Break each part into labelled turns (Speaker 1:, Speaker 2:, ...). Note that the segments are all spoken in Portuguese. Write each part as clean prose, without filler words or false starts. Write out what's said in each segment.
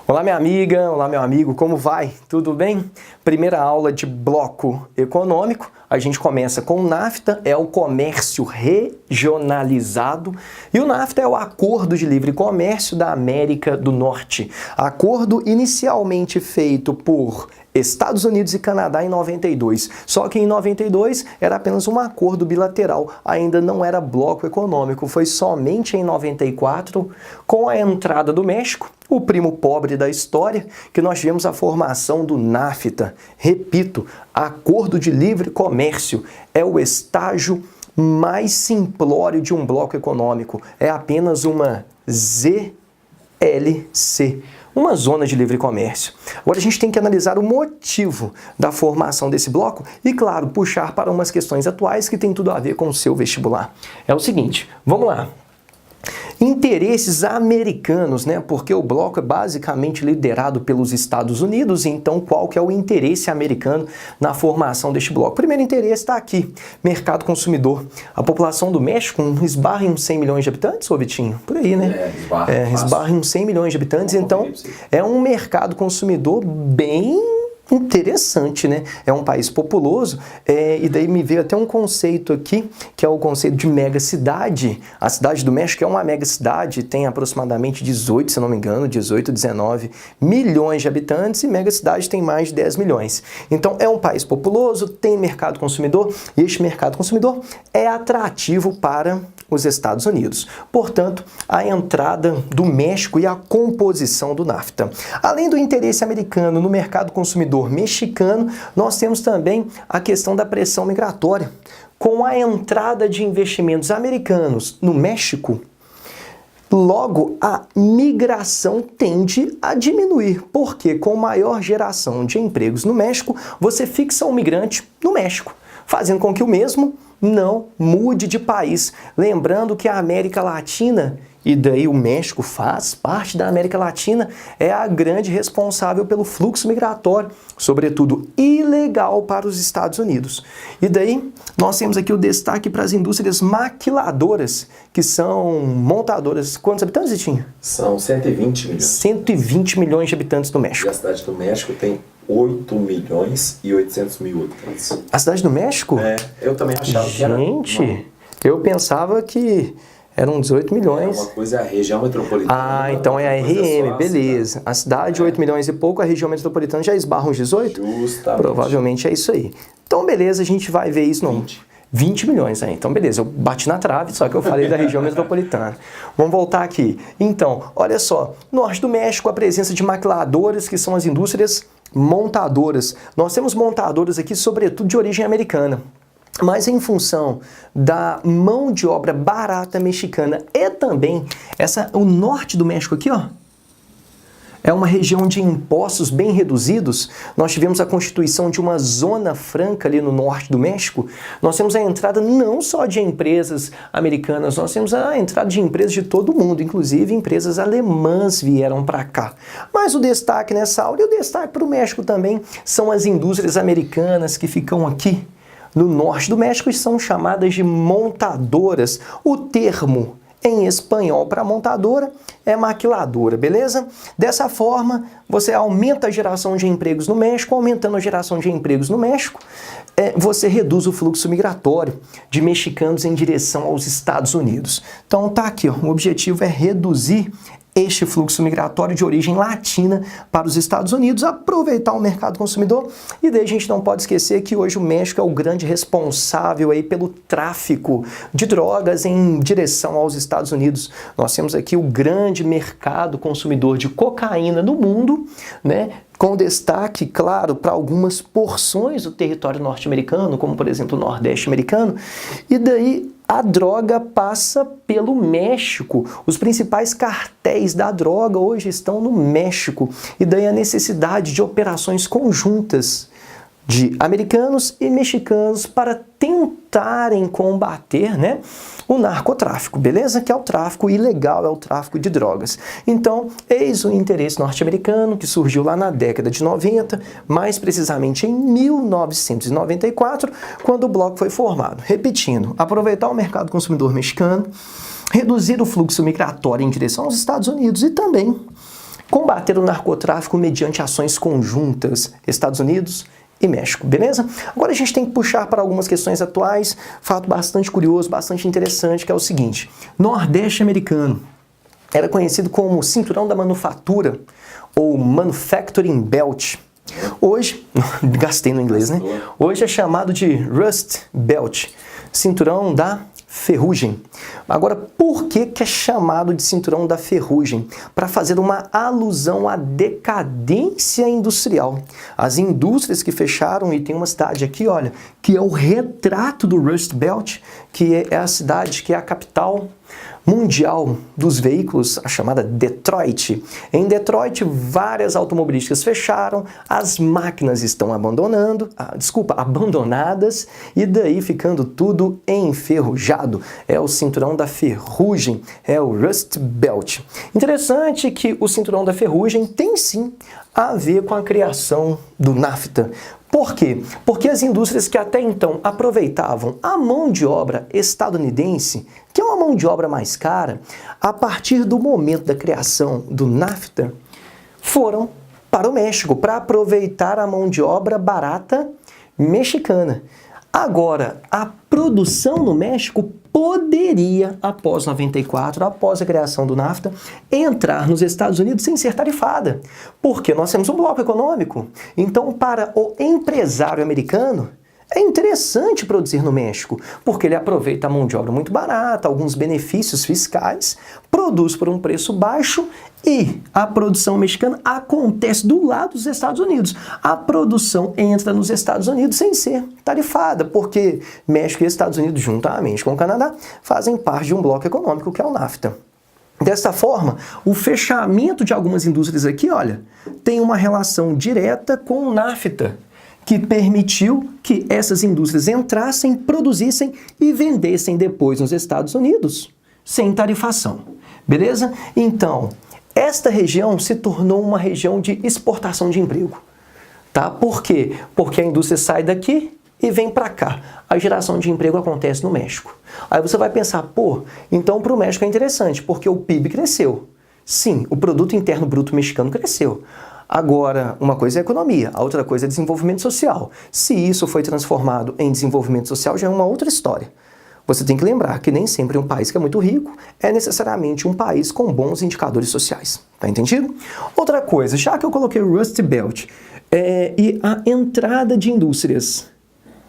Speaker 1: Olá minha amiga, olá meu amigo, como vai? Tudo bem? Primeira aula de bloco econômico, a gente começa com o NAFTA, é o comércio regionalizado, e o NAFTA é o Acordo de Livre Comércio da América do Norte. Acordo inicialmente feito por Estados Unidos e Canadá em 92, só que em 92 era apenas um acordo bilateral, ainda não era bloco econômico, foi somente em 94, com a entrada do México, o primo pobre da história, que nós tivemos a formação do NAFTA. Repito, Acordo de Livre Comércio é o estágio mais simplório de um bloco econômico, é apenas uma ZLC. Uma zona de livre comércio. Agora a gente tem que analisar o motivo da formação desse bloco e, claro, puxar para umas questões atuais que tem tudo a ver com o seu vestibular. É o seguinte, vamos lá. Interesses americanos, né? Porque o bloco é basicamente liderado pelos Estados Unidos, então qual que é o interesse americano na formação deste bloco? O primeiro interesse está aqui, mercado consumidor. A população do México esbarra em uns 100 milhões de habitantes, ô Vitinho? Por aí, né? Esbarra em uns 100 milhões de habitantes, então é um mercado consumidor bem interessante, né? É um país populoso, e daí me veio até um conceito aqui, que é o conceito de megacidade. A cidade do México é uma megacidade, tem aproximadamente 18, se não me engano, 18, 19 milhões de habitantes, e megacidade tem mais de 10 milhões. Então é um país populoso, tem mercado consumidor, e este mercado consumidor é atrativo para os Estados Unidos. Portanto, a entrada do México e a composição do NAFTA. Além do interesse americano no mercado consumidor mexicano, nós temos também a questão da pressão migratória. Com a entrada de investimentos americanos no México, logo a migração tende a diminuir, porque com maior geração de empregos no México, você fixa um migrante no México, fazendo com que o mesmo não mude de país. Lembrando que a América Latina, e daí o México faz parte da América Latina, é a grande responsável pelo fluxo migratório, sobretudo ilegal para os Estados Unidos. E daí nós temos aqui o destaque para as indústrias maquiladoras, que são montadoras. Quantos habitantes, Vitinho?
Speaker 2: São 120 milhões.
Speaker 1: 120 milhões de habitantes no México.
Speaker 2: E a cidade do México tem 8 milhões e 800 mil habitantes.
Speaker 1: A cidade do México?
Speaker 2: Eu também achava que era...
Speaker 1: Gente, eu pensava que eram 18 milhões.
Speaker 2: Uma coisa é a região metropolitana.
Speaker 1: Ah, então é a RM, beleza. A cidade, 8 milhões e pouco, a região metropolitana já esbarra uns 18?
Speaker 2: Justamente.
Speaker 1: Provavelmente é isso aí. Então, beleza, a gente vai ver isso no 20 milhões aí. Então, beleza, eu bati na trave, só que eu falei da região metropolitana. Vamos voltar aqui. Então, olha só, norte do México, a presença de maquiladores, que são as indústrias montadoras. Nós temos montadoras aqui, sobretudo de origem americana. Mas em função da mão de obra barata mexicana e também o norte do México aqui, ó, é uma região de impostos bem reduzidos. Nós tivemos a constituição de uma zona franca ali no norte do México. Nós temos a entrada não só de empresas americanas, nós temos a entrada de empresas de todo mundo, inclusive empresas alemãs vieram para cá. Mas o destaque nessa aula e o destaque para o México também são as indústrias americanas que ficam aqui no norte do México e são chamadas de montadoras. O termo em espanhol para montadora é maquiladora, beleza? Dessa forma, você aumenta a geração de empregos no México, aumentando a geração de empregos no México, você reduz o fluxo migratório de mexicanos em direção aos Estados Unidos. Então tá aqui, ó, o objetivo é reduzir este fluxo migratório de origem latina para os Estados Unidos, aproveitar o mercado consumidor, e daí a gente não pode esquecer que hoje o México é o grande responsável aí pelo tráfico de drogas em direção aos Estados Unidos. Nós temos aqui o grande mercado consumidor de cocaína no mundo, né? Com destaque, claro, para algumas porções do território norte-americano, como por exemplo o Nordeste americano, e daí a droga passa pelo México. Os principais cartéis da droga hoje estão no México, e daí a necessidade de operações conjuntas de americanos e mexicanos para tentarem combater, né, o narcotráfico, beleza? Que é o tráfico ilegal, é o tráfico de drogas. Então, eis o interesse norte-americano que surgiu lá na década de 90, mais precisamente em 1994, quando o bloco foi formado. Repetindo, aproveitar o mercado consumidor mexicano, reduzir o fluxo migratório em direção aos Estados Unidos e também combater o narcotráfico mediante ações conjuntas, Estados Unidos e México, beleza? Agora a gente tem que puxar para algumas questões atuais, fato bastante curioso, bastante interessante, que é o seguinte: Nordeste americano era conhecido como Cinturão da Manufatura, ou Manufacturing Belt. Hoje, gastei no inglês, né? Hoje é chamado de Rust Belt, Cinturão da Ferrugem. Agora, por que é chamado de Cinturão da Ferrugem? Para fazer uma alusão à decadência industrial. As indústrias que fecharam, e tem uma cidade aqui, olha, que é o retrato do Rust Belt, que é a cidade que é a capital mundial dos veículos, a chamada Detroit. Em Detroit, várias automobilísticas fecharam, as máquinas estão abandonadas, e daí ficando tudo enferrujado. É o cinturão da ferrugem, é o Rust Belt. Interessante que o cinturão da ferrugem tem sim a ver com a criação do NAFTA. Por quê? Porque as indústrias que até então aproveitavam a mão de obra estadunidense, que é uma mão de obra mais cara, a partir do momento da criação do NAFTA, foram para o México para aproveitar a mão de obra barata mexicana. Agora, a produção no México poderia, após 94, após a criação do NAFTA, entrar nos Estados Unidos sem ser tarifada, porque nós temos um bloco econômico. Então, para o empresário americano, é interessante produzir no México, porque ele aproveita a mão de obra muito barata, alguns benefícios fiscais, produz por um preço baixo e a produção mexicana acontece do lado dos Estados Unidos. A produção entra nos Estados Unidos sem ser tarifada, porque México e Estados Unidos, juntamente com o Canadá, fazem parte de um bloco econômico que é o NAFTA. Dessa forma, o fechamento de algumas indústrias aqui, olha, tem uma relação direta com o NAFTA, que permitiu que essas indústrias entrassem, produzissem e vendessem depois nos Estados Unidos, sem tarifação. Beleza? Então, esta região se tornou uma região de exportação de emprego. Tá? Por quê? Porque a indústria sai daqui e vem para cá. A geração de emprego acontece no México. Aí você vai pensar, pô, então para o México é interessante, porque o PIB cresceu. Sim, o Produto Interno Bruto mexicano cresceu. Agora, uma coisa é economia, a outra coisa é desenvolvimento social. Se isso foi transformado em desenvolvimento social, já é uma outra história. Você tem que lembrar que nem sempre um país que é muito rico é necessariamente um país com bons indicadores sociais. Tá entendido? Outra coisa, já que eu coloquei o Rust Belt e a entrada de indústrias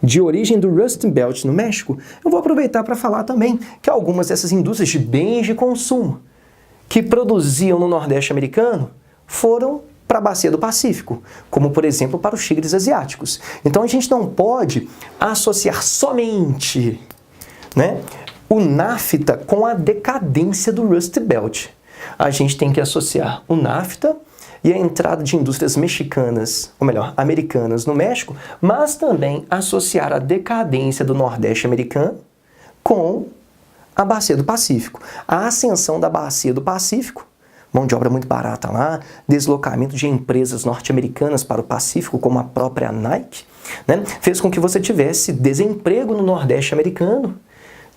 Speaker 1: de origem do Rust Belt no México, eu vou aproveitar para falar também que algumas dessas indústrias de bens de consumo que produziam no Nordeste americano foram para a bacia do Pacífico, como por exemplo para os tigres asiáticos. Então a gente não pode associar somente, né, o NAFTA com a decadência do Rust Belt. A gente tem que associar o NAFTA e a entrada de indústrias mexicanas, ou melhor, americanas no México, mas também associar a decadência do Nordeste americano com a bacia do Pacífico. A ascensão da bacia do Pacífico, mão de obra muito barata lá, deslocamento de empresas norte-americanas para o Pacífico, como a própria Nike, né, fez com que você tivesse desemprego no Nordeste americano,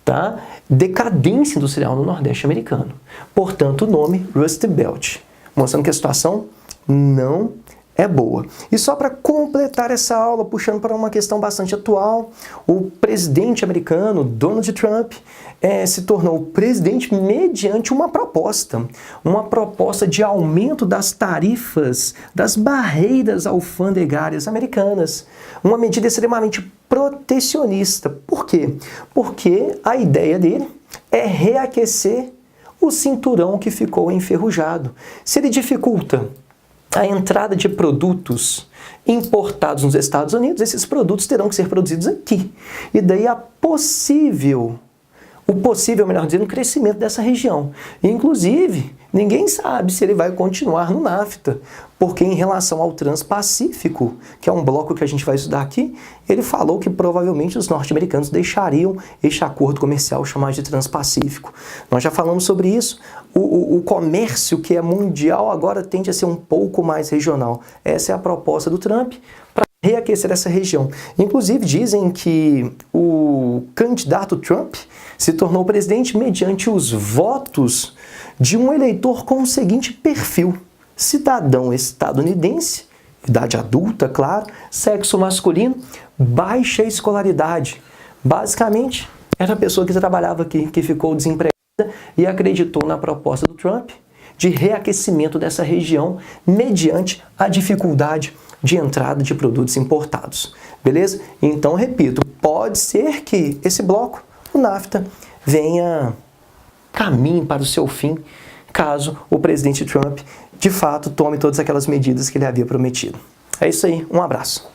Speaker 1: tá? Decadência industrial no Nordeste americano. Portanto, o nome Rust Belt, mostrando que a situação não é boa. E só para completar essa aula, puxando para uma questão bastante atual, o presidente americano, Donald Trump, se tornou presidente mediante uma proposta de aumento das tarifas, das barreiras alfandegárias americanas. Uma medida extremamente protecionista. Por quê? Porque a ideia dele é reaquecer o cinturão que ficou enferrujado. Se ele dificulta a entrada de produtos importados nos Estados Unidos, esses produtos terão que ser produzidos aqui. E daí o possível, melhor dizendo, crescimento dessa região. Inclusive, ninguém sabe se ele vai continuar no NAFTA, porque em relação ao Transpacífico, que é um bloco que a gente vai estudar aqui, ele falou que provavelmente os norte-americanos deixariam este acordo comercial chamado de Transpacífico. Nós já falamos sobre isso. O comércio que é mundial agora tende a ser um pouco mais regional. Essa é a proposta do Trump para reaquecer essa região. Inclusive, dizem que o candidato Trump se tornou presidente mediante os votos de um eleitor com o seguinte perfil. cidadão estadunidense, idade adulta, claro, sexo masculino, baixa escolaridade. Basicamente, era a pessoa que trabalhava aqui, que ficou desempregada e acreditou na proposta do Trump de reaquecimento dessa região mediante a dificuldade de entrada de produtos importados. Beleza? Então, repito, pode ser que esse bloco, o NAFTA, caminhe para o seu fim, caso o presidente Trump, de fato, tome todas aquelas medidas que ele havia prometido. É isso aí, um abraço.